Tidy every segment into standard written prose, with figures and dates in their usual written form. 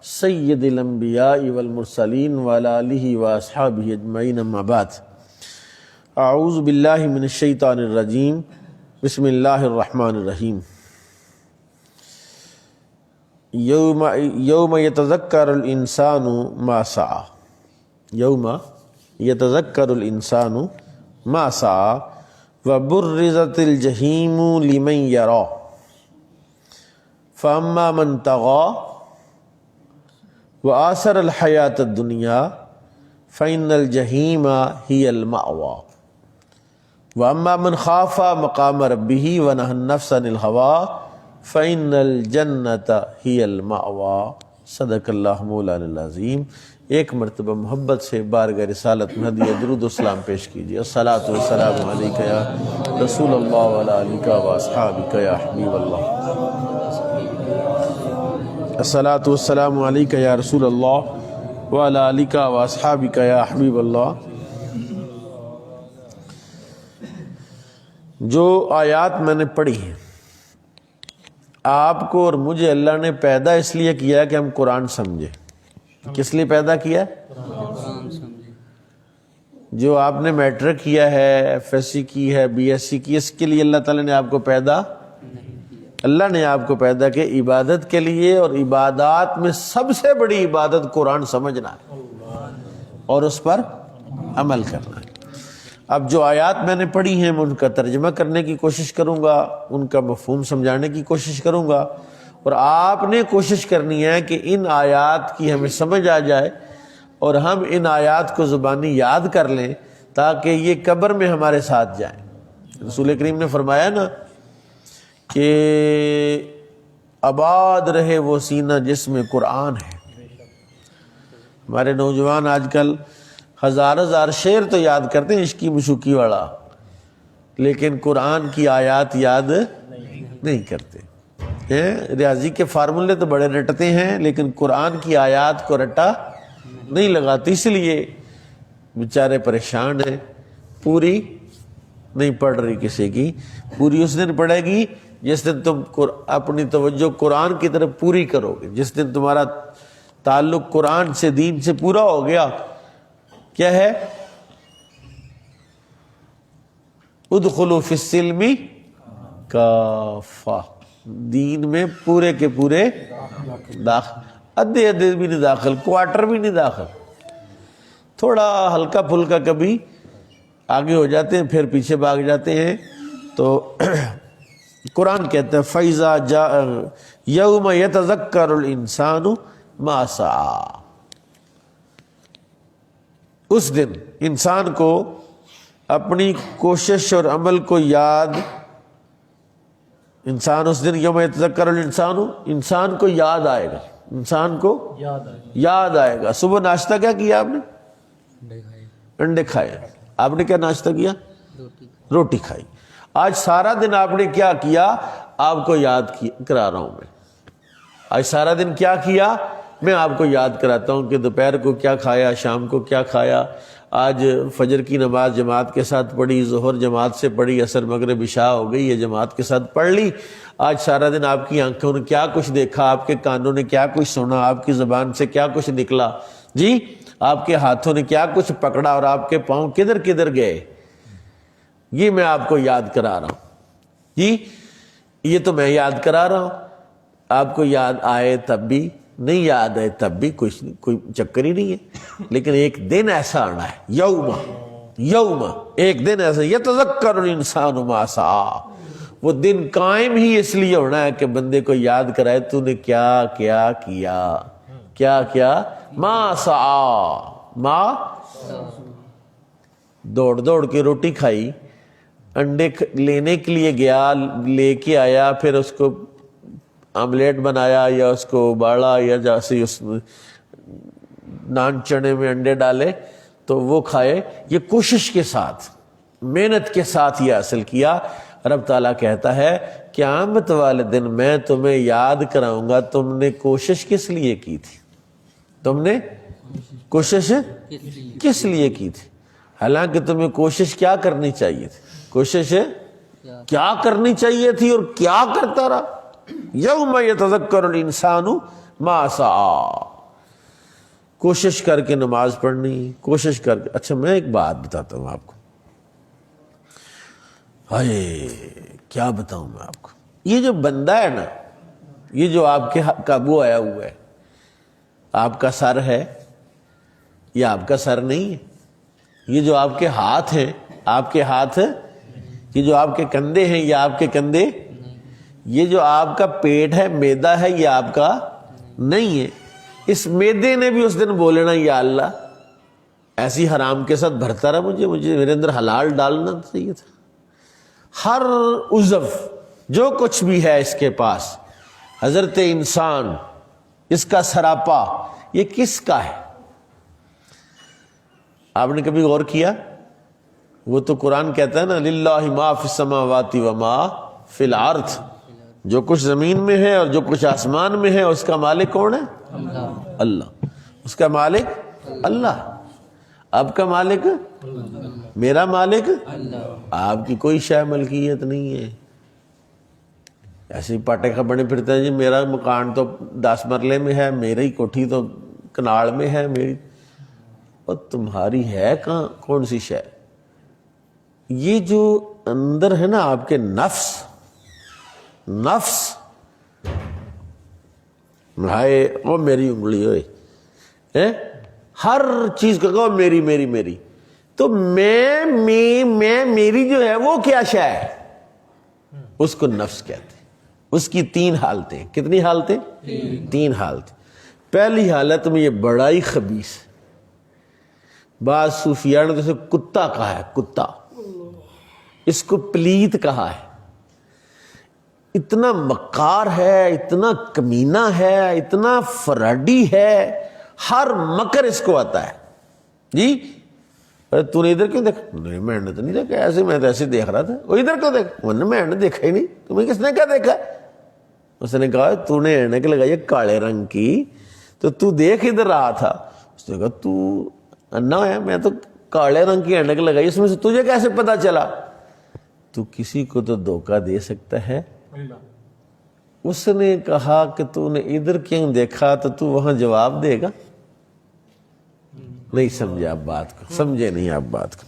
سید الانبیاء والمرسلین وعلی آلہ واصحابہ اجمعین، اما بعد۔ اعوذ باللہ من الشیطان الرجیم، بسم اللہ الرحمن الرحیم۔ یوم یتذکر الانسان ما سعی، یوم یتذکر الانسان ما سعی وبرزت الجحیم لمن یری فاما من طغی وآثر الحیاۃ الدنیا فإن الجحیم ہی المأوی واما من خاف مقام ربہ ونہی النفس عن الہوی فإن الجنۃ ہی المأوی۔ صدق اللہ مولانا العظیم۔ ایک مرتبہ محبت سے بارگاہ رسالت میں ہدیہ درود و سلام پیش کیجیے۔ الصلاۃ والسلام علیک یا رسول اللہ وعلی آلک واصحابک یا حبیب اللہ۔ الصلاۃ والسلام علیک یا رسول اللہ وعلی آلک واصحابک یا حبیب اللہ۔ جو آیات میں نے پڑھی ہیں، آپ کو اور مجھے اللہ نے پیدا اس لیے کیا کہ ہم قرآن سمجھے۔ کس لیے پیدا کیا؟ جو آپ نے میٹرک کیا ہے، ایف ایس سی کی ہے، بی ایس سی کی، اس کے لیے اللہ تعالیٰ نے آپ کو پیدا، اللہ نے آپ کو پیدا کہ عبادت کے لیے، اور عبادات میں سب سے بڑی عبادت قرآن سمجھنا ہے اور اس پر عمل کرنا ہے۔ اب جو آیات میں نے پڑھی ہیں میں ان کا ترجمہ کرنے کی کوشش کروں گا، ان کا مفہوم سمجھانے کی کوشش کروں گا، اور آپ نے کوشش کرنی ہے کہ ان آیات کی ہمیں سمجھ آ جائے اور ہم ان آیات کو زبانی یاد کر لیں تاکہ یہ قبر میں ہمارے ساتھ جائیں۔ رسول کریم نے فرمایا نا کہ آباد رہے وہ سینہ جس میں قرآن ہے۔ ہمارے نوجوان آج کل ہزار شعر تو یاد کرتے ہیں عشقی مشوقی والا، لیکن قرآن کی آیات یاد نہیں کرتے ہیں۔ ریاضی کے فارمولے تو بڑے رٹتے ہیں لیکن قرآن کی آیات کو رٹا نہیں لگاتی، اس لیے بیچارے پریشان ہیں۔ پوری نہیں پڑھ رہی کسی کی، پوری اس دن پڑھے گی جس دن تم اپنی توجہ قرآن کی طرف پوری کرو گے، جس دن تمہارا تعلق قرآن سے، دین سے پورا ہو گیا۔ کیا ہے؟ ادخلوا فی السلم کافہ، دین میں پورے کے پورے داخل، ادھے بھی نہیں داخل، کوارٹر بھی نہیں داخل، تھوڑا ہلکا پھلکا کبھی آگے ہو جاتے ہیں پھر پیچھے بھاگ جاتے ہیں۔ تو قرآن کہتا ہے فَإِذَا جَاءَ يَوْمَ يَتَذَكَّرُ الْإِنسَانُ مَا سَعَى، اس دن انسان کو اپنی کوشش اور عمل کو یاد، انسان اس دن یوم یتذکر الانسان، انسان کو یاد آئے گا، انسان کو یاد آئے گا۔ صبح ناشتہ کیا کیا آپ نے؟ انڈے کھائے۔ آپ نے کیا ناشتہ کیا؟ روٹی کھائی۔ آج سارا دن آپ نے کیا کیا؟ آپ کو یاد کرا رہا ہوں میں۔ آج سارا دن کیا کیا میں آپ کو یاد کراتا ہوں کہ دوپہر کو کیا کھایا، شام کو کیا کھایا۔ آج فجر کی نماز جماعت کے ساتھ پڑھی، ظہر جماعت سے پڑھی، عصر مغرب عشاء ہو گئی، یہ جماعت کے ساتھ پڑھ لی۔ آج سارا دن آپ کی آنکھوں نے کیا کچھ دیکھا، آپ کے کانوں نے کیا کچھ سنا، آپ کی زبان سے کیا کچھ نکلا، جی آپ کے ہاتھوں نے کیا کچھ پکڑا، اور آپ کے پاؤں کدھر کدھر گئے، یہ میں آپ کو یاد کرا رہا ہوں۔ جی یہ تو میں یاد کرا رہا ہوں، آپ کو یاد آئے تب بھی، نہیں یاد ہے تب بھی، کوئی چکر ہی نہیں ہے۔ لیکن ایک دن ایسا آنا ہے، یوم ایک دن ایسا، یتذکر الانسان ما سعی، وہ دن قائم ہی اس لیے ہونا ہے کہ بندے کو یاد کرائے تو نے کیا کیا کیا، کیا کیا۔ ما سعی، ما دوڑ کے روٹی کھائی، انڈے لینے کے لیے گیا، لے کے آیا، پھر اس کو آملیٹ بنایا یا اس کو ابالا، یا جیسے اس نان چنے میں انڈے ڈالے تو وہ کھائے۔ یہ کوشش کے ساتھ، محنت کے ساتھ یہ حاصل کیا۔ رب تعالیٰ کہتا ہے قیامت والے دن میں تمہیں یاد کراؤں گا تم نے کوشش کس لیے کی تھی، تم نے کوشش کس لیے کی تھی۔ حالانکہ تمہیں کوشش کیا کرنی چاہیے تھی، کوشش کیا کرنی چاہیے تھی اور کیا کرتا رہا۔ یوم یتذکر الانسان ما سعی، کوشش کر کے نماز پڑھنی، کوشش کر کے. اچھا میں ایک بات بتاتا ہوں آپ کو، ہائے کیا بتاؤں میں آپ کو. یہ جو بندہ ہے نا، یہ جو آپ کے قابو آیا ہوا ہے، آپ کا سر ہے یا آپ کا سر نہیں ہے. یہ جو آپ کے ہاتھ ہیں، آپ کے ہاتھ، یہ جو آپ کے کندھے ہیں یا آپ کے کندھے، یہ جو آپ کا پیٹ ہے، میدا ہے، یہ آپ کا نہیں ہے. اس میدے نے بھی اس دن بولنا یا اللہ ایسی حرام کے ساتھ بھرتا رہا، مجھے میرے اندر حلال ڈالنا چاہیے تھا. ہر عضو جو کچھ بھی ہے اس کے پاس، حضرت انسان، اس کا سراپا، یہ کس کا ہے؟ آپ نے کبھی غور کیا؟ وہ تو قرآن کہتا ہے نا للہ ما فی السماوات و ما فی الارض، جو کچھ زمین میں ہے اور جو کچھ آسمان میں ہے اس کا مالک کون ہے؟ اللہ. اس کا مالک اللہ. آپ کا مالک میرا مالک آپ کی کوئی شے ملکیت نہیں ہے. ایسے ہی پاٹے کا بنے پھرتے ہیں جی میرا مکان تو 10 مرلے میں ہے، میری کوٹھی تو کناڑ میں ہے میری. اور تمہاری ہے کہاں کون سی شے؟ یہ جو اندر ہے نا آپ کے نفس ہائے وہ میری انگلی ہوئے، ہر چیز کو کہو میری میری میری. تو میں میری جو ہے وہ کیا شے ہے؟ اس کو نفس کہتے ہیں. اس کی 3 حالتیں. کتنی حالتیں؟ 3 حالتیں. پہلی حالت میں یہ بڑا ہی خبیث، بعض صوفیاء نے جیسے کتا کہا ہے، کتا، اس کو پلیت کہا ہے. اتنا مکار ہے، اتنا کمینہ ہے، اتنا فراڈی ہے، ہر مکر اس کو آتا ہے. جی تو نے ادھر کیوں دیکھا؟ نہیں میں نے تو نہیں دیکھا، ایسے میں تو ایسے دیکھ رہا تھا. وہ ادھر کیوں دیکھا؟ میں نے دیکھا ہی نہیں. تمہیں کس نے کیا دیکھا؟ اس نے کہا تو نے اینک لگائی کالے رنگ کی تو دیکھ ادھر رہا تھا. اس نے کہا تو انا ہے، میں تو کالے رنگ کی اینک لگائی، اس میں سے تجھے کیسے پتا چلا؟ تو کسی کو تو دھوکہ دے سکتا ہے. اس نے کہا کہ تو نے ادھر کیوں دیکھا، تو وہاں جواب دے گا. نہیں سمجھے آپ بات کو، سمجھے نہیں آپ بات کو.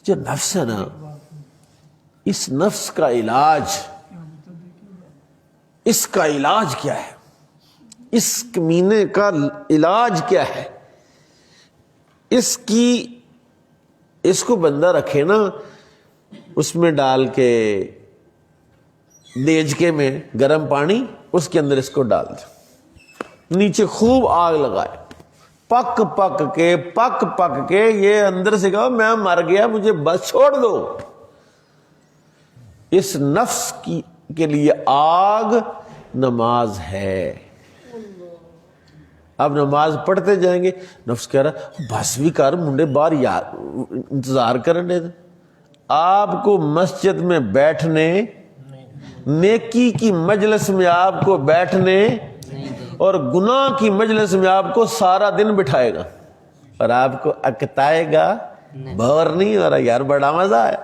جو نفس ہے نا، اس نفس کا علاج، اس کا علاج کیا ہے؟ اس کمینے کا علاج کیا ہے؟ اس کو بندہ رکھے نا، اس میں ڈال کے دیجکے میں گرم پانی، اس کے اندر اس کو ڈال دے، نیچے خوب آگ لگائے، پک پک کے یہ اندر سے کہو میں مر گیا، مجھے بس چھوڑ دو. اس نفس کے لیے آگ نماز ہے. اب نماز پڑھتے جائیں گے، نفس کہہ رہا بس بھی کر منڈے باہر انتظار کرنے دے. آپ کو مسجد میں بیٹھنے، نیکی کی مجلس میں آپ کو بیٹھنے اور گناہ کی مجلس میں آپ کو سارا دن بٹھائے گا اور آپ کو اکتائے گا، بور نہیں ہو رہا یار، بڑا مزہ آیا،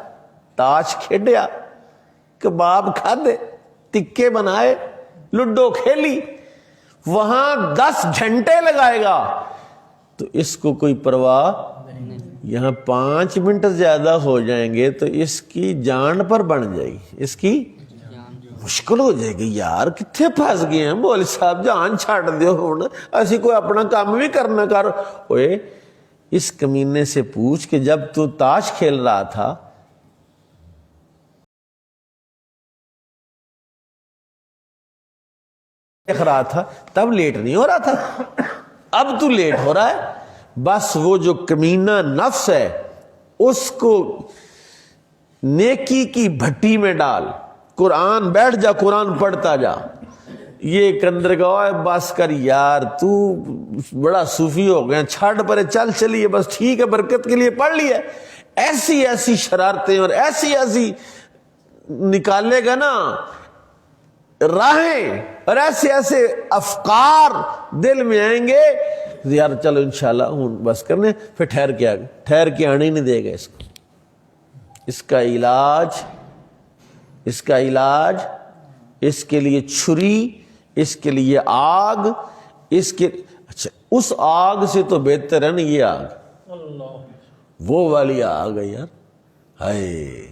تاش کھیڈیا، کباب کھادے، ٹکے بنائے، لڈو کھیلی، وہاں 10 گھنٹے لگائے گا. تو اس کو کوئی پرواہ، یہاں 5 منٹ زیادہ ہو جائیں گے تو اس کی جان پر بن جائے گی، اس کی مشکل ہو جائے گی. یار کتنے پھنس گئے ہیں مولوی صاحب، جان چھاڑ دیو ہوں، ایسی کوئی اپنا کام بھی کرنا کر. اوئے اس کمینے سے پوچھ کہ جب تو تاش کھیل رہا تھا دیکھ رہا تھا تب لیٹ نہیں ہو رہا تھا، اب تو لیٹ ہو رہا ہے. بس وہ جو کمینہ نفس ہے اس کو نیکی کی بھٹی میں ڈال، قرآن بیٹھ جا، قرآن پڑھتا جا. یہ کندر گاؤ بس کر یار، تو بڑا صوفی ہو گیا، چھڑ پر چلیے بس ٹھیک ہے، برکت کے لیے پڑھ لیے. ایسی شرارتیں اور ایسی نکالے گا نا راہیں، اور ایسے افکار دل میں آئیں گے، یار چلو انشاءاللہ ہوں بس کرنے، پھر ٹھہر کے آنے ہی نہیں دے گا. اس کو، اس کا علاج، اس کے لیے چھری، اس کے لیے آگ، اس کے اچھا اس آگ سے تو بہتر ہے نا یہ آگ، وہ والی آگ ہے یار، ہائے